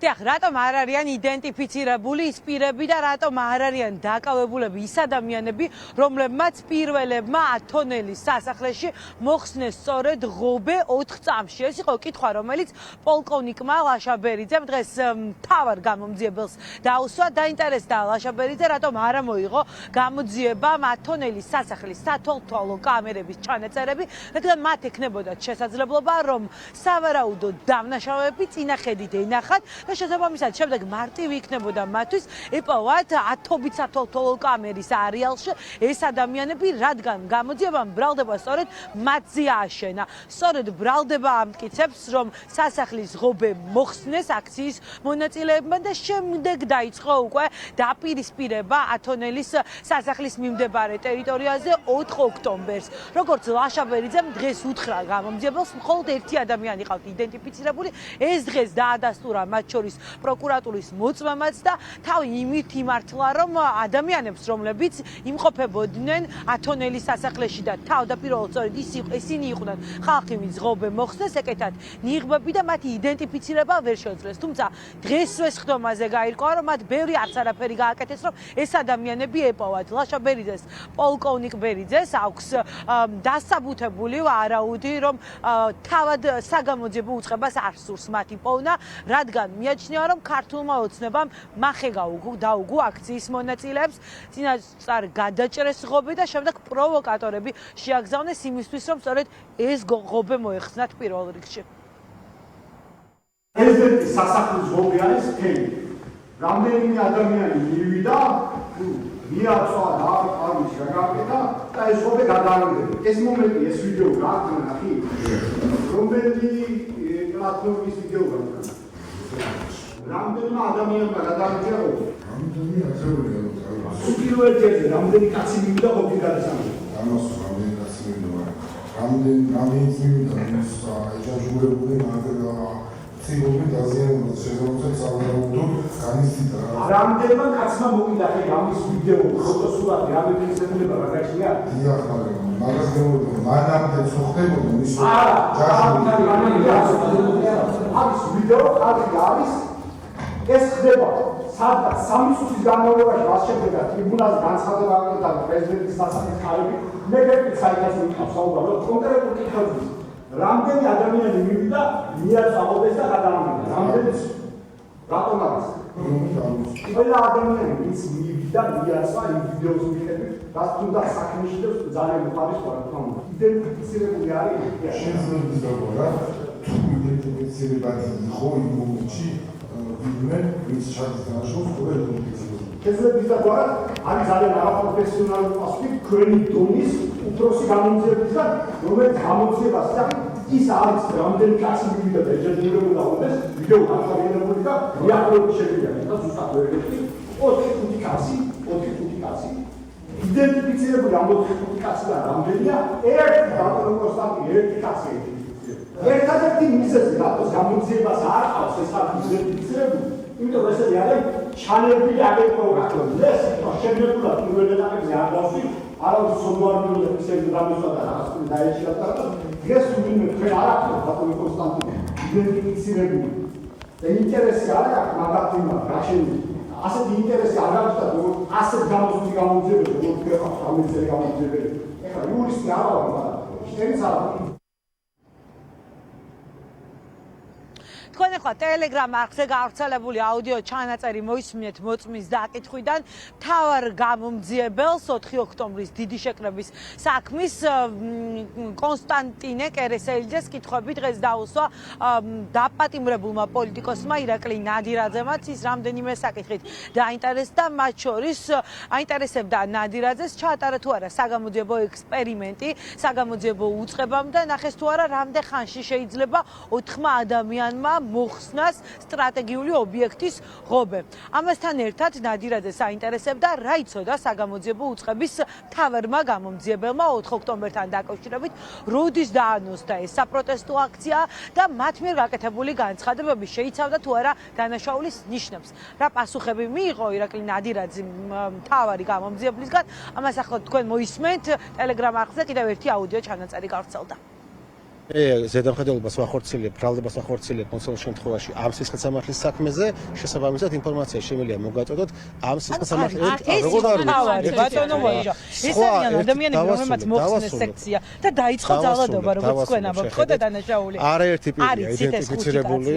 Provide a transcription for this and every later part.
დიახ, რატომ არ არიან იდენტიფიცირებული ის პირები და რატომ არ არიან დაკავებულები ის ადამიანები, რომლებმაც პირველებმა ათონელის სასახლეში მოხსნეს სწორედ ღობე 4 წამში. ეს იყო კითხვა, რომელიც პოლკოვნიკმა ლაშაბერიძემ დღეს მთავარ გამოძიებელს დაუსვა. დაინტერესდა ლაშაბერიძე, რატომ არ მოიღო გამოძიება ათონელის სასახლის სათვალთვალო კამერების ჩანაწერები, რადგან მათ ექნებოდათ შესაძლებლობა, რომ სავარაუდო დამნაშავეები წინახედით ენახათ და შესაბამისად შემდეგ მარტივი იქნებოდა მათთვის იპოვათ ათობით სათვალთვალო კამერის არეალში ეს ადამიანები, რადგან გამოძიებამ ბრალდება სწორედ მათზე ააშენა. სწორედ ბრალდება ამტკიცებს, რომ სასახლის ღობე მოხსნეს აქციის მონაწილეებმა და შემდეგ დაიწყო უკვე დაპირისპირება ათონელის სასახლის მიმდებარე ტერიტორიაზე 4 ოქტომბერს. როგორც ლაშაბერიძემ დღეს უთხრა გამოძიებელს, მხოლოდ ერთი ადამიანი ყავთ იდენტიფიცირებული, ეს დღეს დაადასტურა მათ შორის პროკურატურის მოწმემაც და თავი იმით იმართლა, რომ ადამიანებს, რომლებიც იმყოფებოდნენ ათონელის სასახლეში და თავდაპირველად სწორედ ისინი იყვნენ ხალხი, ვინც ღობე მოხსნეს, ეკეთათ ნიღბები და მათი იდენტიფიცირება ვერ შეძლეს. თუმცა დღესვე სხდომაზე გაირკვა, რომ მათ ბევრი არც არაფერი გააკეთეს, რომ ეს ადამიანები ეპოვათ. ლაშაბერიძეს, პოლკოვნიკ ბერიძეს აქვს დასაბუთებული ვარაუდი, რომ თავად საგამოძიებო უწყებას არ სურს მათი პოვნა, რადგან მიაჩნია, რომ ქართულმა ოცნებამ მახე დაუგო აქციის მონაწილეებს, წინასწარ გადაჭრეს ღობე და შემდეგ პროვოკატორები შეაგზავნეს იმისთვის, რომ სწორედ ეს ღობე მოეხსნათ პირველ რიგში. ეს სასახლის ღობე არის ფეი. რამდენიმე ადამიანი მივიდა, მიაწვა რა არის გაგაკეთა და ეს ღობე გადააგდება. ეს მომენტი, ეს ვიდეო გააქვთ ნახი. რომელი პლატფორმის ვიდეო გააქვთ? რამდენმა ადამიანმა გადააგდება ღობე? რამდენი აზრია პირველ ჯერზე რამდენი კაცი მივიდა ღობე გადასამდა? ამას რამდენი კაცი მივიდა? რამდენი მივიდა? ეჯაჟურებული მაგრამ ციგობი დაზიანება შეგვიძლია სავარაუდო განიცდიდა. რამდენმა კაცმა მოვიდა ხე ამის ვიდეო, ფოტოსურათი, ამეფიქსირება გადაჭრია? დიახ, მაგას გეუბნები, მანამდე ხდებოდა ის ამის ვიდეო ხალხი არის ეს ხდება სადღაც 3 წუთის განმავლობაში მას შედეგად ტრიბუნაზე განცხადება აკეთებდა პრეზიდენტის სასახლის ხარები. მე გეტყვით საერთოდ მიყავს საუბარი კონკრეტულ კითხვებზე. რამდენი ადამიანი მივიდა, მიაწვა ღობეს და გადაამგზავნა? რამდენი? რატომ არის? ყველა ადამიანი ვინც მივიდა, მიაწვა იმ ვიდეოს მიხედვით, რაც თუნდა საქმეში და ძალიან მოხარის რა თქმა უნდა. იდენტიფიცირებული არის? შეიძლება რა თუ იდენტიფიცირებადი იყო იმ მომენტში ვინმე ვინც ჩადის დაშოს ყოველ იდენტიფიცირებული. შეიძლება იზრდება, არის ძალიან არაპროფესიონალური პასუხი თქვენი დონის უფროსი გამოძიებისგან, რომელიც გამოძიებას და ის არის რამდენი კაცი მივიდა და ეჯაჟირებულა უბეს ვიდეო განხორციელებული და რეალურად შევიდა და ზუსტად ვერ გეტყვი 4-5 კაცი იდენტიფიცირებული ამ 4-5 კაციდან რამდენია ერთი ბატონო კონსტანტი ერთი კაცი ერთადერთი მიზეზი რატოს გამოძიებას არ ყავს ეს არის იდენტიფიცირებული იმიტომ რომ ესეთი არის ჩანერბილი აგენტური ეს შეგვიძლია პირველ ეტაპზე არ დავსვი არავის სოლიარული ექსპერტი დამოსვა და რაღაცა დაეჭირა და დღეს ვინმე თქვენ არ აქვს ბატონო კონსტანტინე იდენტიფიცირებული და ინტერესი არ აქვს მაგათიმა რაშენი ასეთი ინტერესი არ აქვს და ასეთ გამოძიების გამოძიებები როგორ გეხავს გამოძიების გამოძიებები ეხლა იურისტი არ არის მაგრამ შენიც არ არის თქვენ ახლა ტელეგრამ არხზე გავრცელებული აუდიო ჩანაწერი მოისმინეთ მოწმის დაკითხვიდან მთავარ გამომძიებელს 4 ოქტომბრის დიდი შეკრების საქმის კონსტანტინე კერესელიძეს კითხვები დღეს დაუსვა დაპატიმრებულმა პოლიტიკოსმა ირაკლი ნადირაძემაც ის რამდენიმე საკითხით დაინტერესდა მათ შორის აინტერესებდა ნადირაძეს ჩაატარა თუ არა საგამოძიებო ექსპერიმენტი საგამოძიებო უწყებამ და ნახეს თუ არა რამდენ ხანში შეიძლება 4 ადამიანმა მოხსნას სტრატეგიული ობიექტის ღობე. ამასთან ერთად ნადირაძეს აინტერესებდა რა იცოდა საგამოძიებო უწყების მთავარმა გამომძიებელმა 4 ოქტომბერთან დაკავშირებით, როდის დაანონსდა ეს საპროტესტო აქცია და მათ მიერ გაკეთებული განცხადებები შეიცავდა თუ არა დანაშაულის ნიშნებს. რა პასუხები მიიღო ირაკლი ნადირაძე მთავარი გამომძიებლისგან, ამას ახლა თქვენ მოისმენთ ტელეგრამ არხზე კიდევ ერთი აუდიო ჩანაწერი გავრცელდა. ზედამხედველობას ვახორციელებ, ბრალდებას ვახორციელებ მოცემულ შემთხვევაში ამ სისხლისამართლის საქმეზე, შესაბამისად ინფორმაცია შემიძლია მოგაწოდოთ ამ სისხლისამართლის როგორ არის ბატონო მოიჟა. ეს არიან ადამიანები, რომლებმაც მოხსნეს სექცია და დაიწყო ძალადობა, როგორც თქვენ ამბობთ, ხო და დანაშაული. არაერთი პირია იდენტიფიცირებული.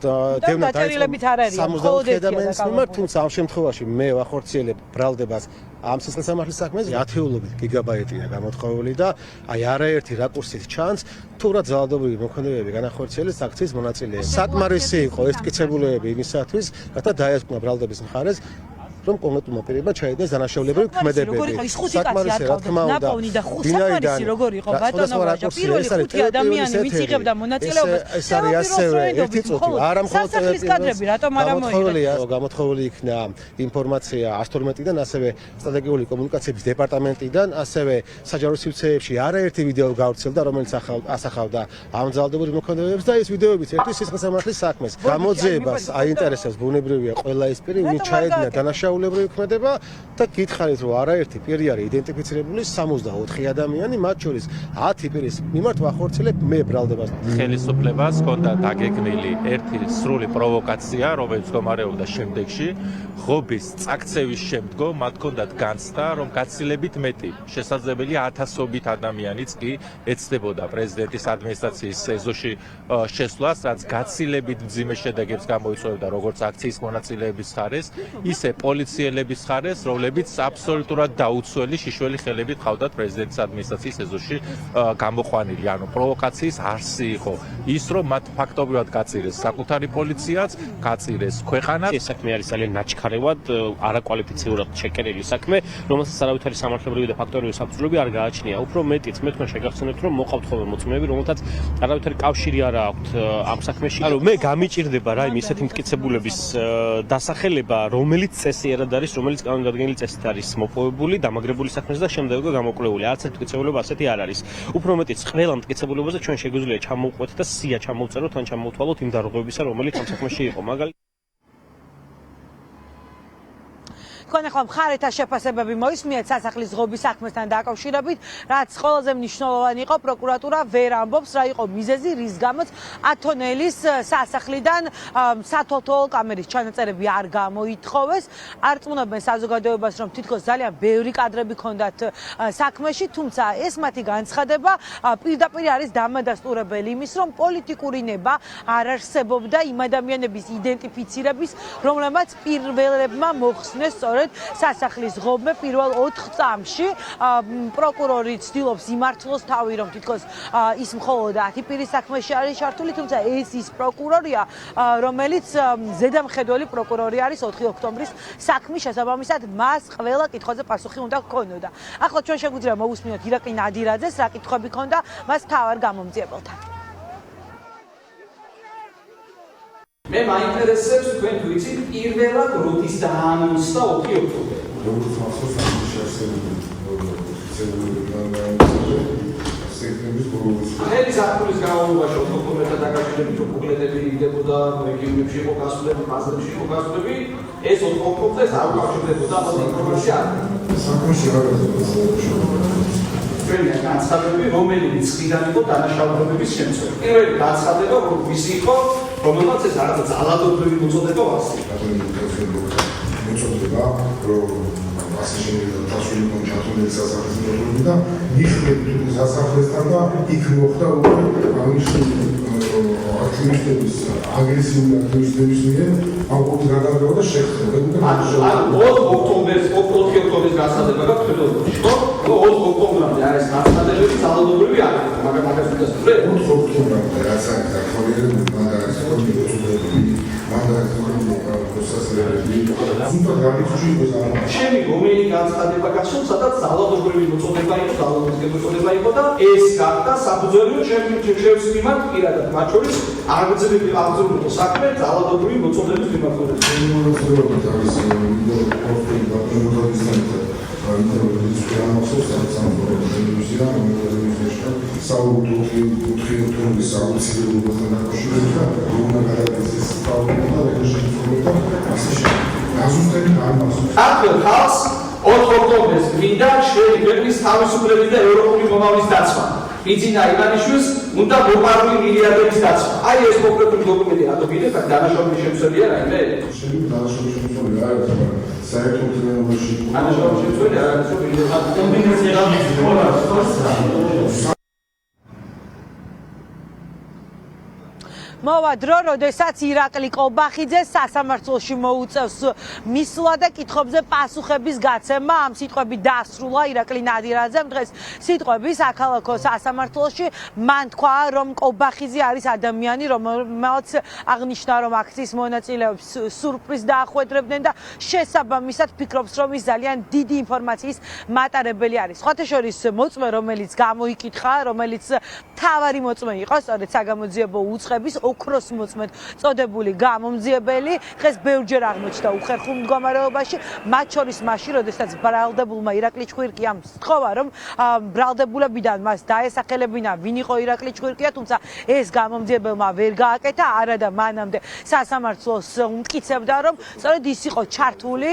დაწერილებით არ არის, მხოლოდ ადამიანის მიმართ, თუმცა ამ შემთხვევაში მე ვახორციელებ ბრალდებას ამ სისხლისამართლის საქმეზე 10 გიგაბაიტია გამოთხოვილი და აი არაერთი რაკურსით ჩანს თუ რა ძალადობრივი მოქმედებები განახორციელეს აქციის მონაწილეებს. საკმარისი იყო ეს მტკიცებულებები იმისათვის, რათა დაესკვნა ბრალდების მხარეს რომ კონკრეტულმა პირებმა ჩაიდგეს დანაშაულებრივი ქმედებები. საკმარისი რა თქმა უნდა. ნაპოვნი და საკმარისი როგორ იყო ბატონო ვაჟა პირველი 5 ადამიანი ვინც იღებდა მონაწილეობას. ეს არის ასევე ერთი წუთი. არა მხოლოდ სასახლის კადრები რატომ არ ამოიღეს? გამოთხოვილი იქნა ინფორმაცია 112-დან, ასევე სტრატეგიული კომუნიკაციების დეპარტამენტიდან, ასევე საჯარო სივრცეებში არაერთი ვიდეო გავრცელდა, რომელიც ასახავდა ამ ძალადობრივ მოქმედებებს და ეს ვიდეოებიც ერთი სისხლისამართლის საქმეს. გამოძიებას აინტერესებს ბუნებრივია ყველა ის პირი, ვინც ჩაედგინა დანაშაულებრივი ქმედება და გითხარით რომ არაერთი პირი არის იდენტიფიცირებული 64 ადამიანი, მათ შორის 10 პირის მიმართ ვახორციელებ მე ბრალდებას. ხელისუფლებას ჰქონდა დაგეგმილი ერთი სრული პროვოკაცია, რომელიც გამარეობდა შემდეგში, ღობის წაქცევის შემდგომ მათ ჰქონდათ განცდა, რომ გაცილებით მეტი, შესაძლებელია 1000-ობით ადამიანიც კი ეცდებოდა პრეზიდენტის ადმინისტრაციის ეზოში შესვლას, რაც გაცილებით მძიმე შედეგებს გამოიწვევდა როგორც აქციის მონაწილეების მხარეს, ისე პოლიციელების მხარეს, რომლებიც აბსოლუტურად დაუცველი შიშველი ხელებით ყავდათ პრეზიდენტის ადმინისტრაციის ეზოში გამოყვანილი. ანუ პროვოკაციის არსი იყო ის, რომ მათ ფაქტობრივად გაწირეს საკუთარი პოლიციაც, გაწირეს ქვეყანა. ეს საქმე არის ძალიან ნაჩქარევად, არაკვალიფიცირებულად შეკერილი საქმე, რომელსაც არავითარი სამართლებრივი და ფაქტორიული საფუძვლები არ გააჩნია. უფრო მეტიც მე თქვენ შეგახსენებთ, რომ მოყავთ ხოლმე მოწმეები, რომელთაც არავითარი კავშირი არ აქვთ ამ საქმეში. ანუ მე გამიჭირდება რაიმე ისეთი მტკიცებულების დასახელება, რომელიც წესიერად არის, რომელიც კანონდადგენელი წესით არის მოპოვებული, დამაგრებული საქმეზე და შემდეგო გამოკვლეული. არც ერთი მტკიცებულება ასეთი არ არის. უფრო მეტიც ყველა მტკიცებულებაზე ჩვენ შეგვიძლია ჩამოვყვეთ და სია ჩამოვწეროთ, ან ჩამოვთვალოთ იმ დარღვევებისა, რომელიც ამ საქმეში იყო. მაგალითად თქვენ ახლა მხარეთა შეფასებები მოისმინეთ სასახლის ღობის საქმესთან დაკავშირებით, რაც ყველაზე მნიშვნელოვანი იყო, პროკურატურა ვერ ამბობს, რა იყო მიზეზი, რის გამოც ათონელის სასახლიდან სათვალთვალო კამერის ჩანაწერები არ გამოითხოვეს. არწმუნებენ საზოგადოებას, რომ თითქოს ძალიან ბევრი კადრები ჰქონდათ საქმეში, თუმცა ეს მათი განცხადება პირდაპირ არის დამადასტურებელი იმის, რომ პოლიტიკური ნება არ არსებობდა იმ ადამიანების იდენტიფიცირების, რომლებმაც პირველებმა მოხსნეს სწორედ სასახლის ღობე პირველ 4 წამში. პროკურორი ცდილობს იმართლოს თავი, რომ თითქოს ის მხოლოდ 10 პირის საქმეში არის ჩართული, თუმცა ეს ის პროკურორია, რომელიც ზედამხედველი პროკურორი არის 4 ოქტომბრის საქმის შესაბამისად, მას ყველა კითხვაზე პასუხი უნდა ჰქონოდა. ახლა ჩვენ შეგვიძლია მოვუსმინოთ ირაკლი ნადირაძეს, რა კითხვები ჰქონდა მას მთავარ გამომძიებელთან. მე მაინტერესებს თქვენ თუ იცით პირველად როდის დაანონსდა 4 ოქტომბერი. როგორც მახსოვს ხელი საფულის განმავლობაში ოქტომბერთან დაკავშირებით უკლედები იგდებოდა, რეგიონებში იყო გასვლები, ბაზრებში იყო გასვლები, ეს 4 ოქტომბერს არ უკავშირდებოდა ამ ინფორმაციას. საქმეში რა ჩვენი განცხადებები, რომელიც ხიდან იყო დანაშაულებების შემცველი. პირველი განცხადება, რომ ვისი იყო, რომელმაც ეს რაღაც ძალადობრივი მოწოდება ვასწრა. მოწოდება, რომ ასე შეიძლება დასული კონჩატული სასახლის მოწოდება და მიხვდებით სასახლესთან და იქ მოხდა აღნიშნული აქტივისტების აგრესიული აქტივისტების მიერ ამ ყოველ გადაღება და შეხება. ანუ 4 ოქტომბერს განცხადება გაქვთ თვითონში, ხო? 4 ოქტომბრამდე არის განცხადებები ძალადობრივი არის, მაგრამ მაგას უდასტურე 4 ოქტომბრამდე რაც არის დახოლილი მაგას ჩემი რომელი განცხადება გასულ, სადაც ძალადობრივი მოწოდება იყო, ძალადობრივი მოწოდება იყო და ეს გახდა საფუძველი ჩემს მიმართ პირადად, მათ შორის აღძრული საქმე ძალადობრივი მოწოდების მიმართულებით. Აკელ ხალხს 4 ოქტომბერს მინდა ჩვენი ქვეყნის თავისუფლების და ევროპული მომავლის დაცვა. ბიძინა ივანიშვილს უნდა მოპარული მილიარდების დაცვა. აი ეს კონკრეტული დოკუმენტი რატო გიდეთ, დანაშაულის შემცველია რაიმე? შეიძლება დანაშაულის შემცველი არ არის, მაგრამ საერთო უთანამშრომლობაში დანაშაულის შემცველი არ არის, მოვა დრო, როდესაც ირაკლი კობახიძე სასამართლოში მოუწევს მისვლა და კითხვებზე პასუხების გაცემა. ამ სიტყვებით დასრულა ირაკლი ნადირაძემ დღეს სიტყვები საქალაქო სასამართლოში. მან თქვა, რომ კობახიძე არის ადამიანი, რომელმაც აღნიშნა, რომ აქციის მონაწილეებს სურპრიზ დაახვედრებდნენ და შესაბამისად ფიქრობს, რომ ის ძალიან დიდი ინფორმაციის მატარებელი არის. სხვათა შორის მოწმე, რომელიც გამოიკითხა, რომელიც მთავარი მოწმე იყო, სწორედ საგამოძიებო უწყების ოქროს მოწმედ წოდებული გამომძიებელი, დღეს ბევრჯერ აღმოჩნდა უხერხულ მდგომარეობაში, მათ შორის მაშინ, როდესაც ბრალდებულმა ირაკლი ჭკვირკიამ სთხოვა, რომ ბრალდებულებიდან მას დაესახელებინა, ვინ იყო ირაკლი ჭკვირკია, თუმცა ეს გამომძიებელმა ვერ გააკეთა, არადა მანამდე სასამართლოს უმტკიცებდა, რომ სწორედ ის იყო ჩართული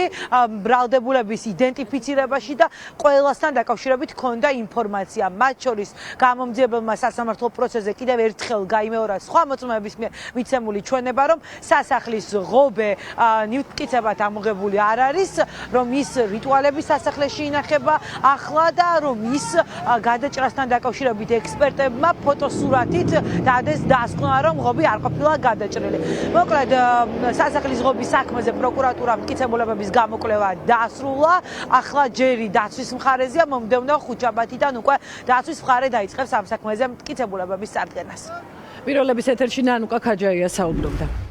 ბრალდებულების იდენტიფიცირებაში და ყველასთან დაკავშირებით ჰქონდა ინფორმაცია. მათ შორის გამომძიებელმა სასამართლო პროცესზე კიდევ ერთხელ გაიმეორა სხვა მოწმეების მიცემული ჩვენება, რომ სასახლის ღობე ნივთმტკიცებად ამოღებული არ არის, რომ ის რიტუალების სასახლეში ინახება ახლა და რომ ის გადაჭრასთან დაკავშირებით ექსპერტებმა ფოტოსურათით დადეს დასკვნა, რომ ღობი არ ყოფილა გადაჭრილი. მოკლედ, სასახლის ღობის საქმეზე პროკურატურამ მტკიცებულებების გამოკვლევა დასრულა. ახლა ჯერი დაცვის მხარეზეა, მომდევნო ხუთშაბათიდან უკვე დაცვის მხარე დაიწყებს ამ საქმეზე მტკიცებულებების წარდგენას. პირველების ეთერში ნანუკა ქაჯაია საუბრობდა.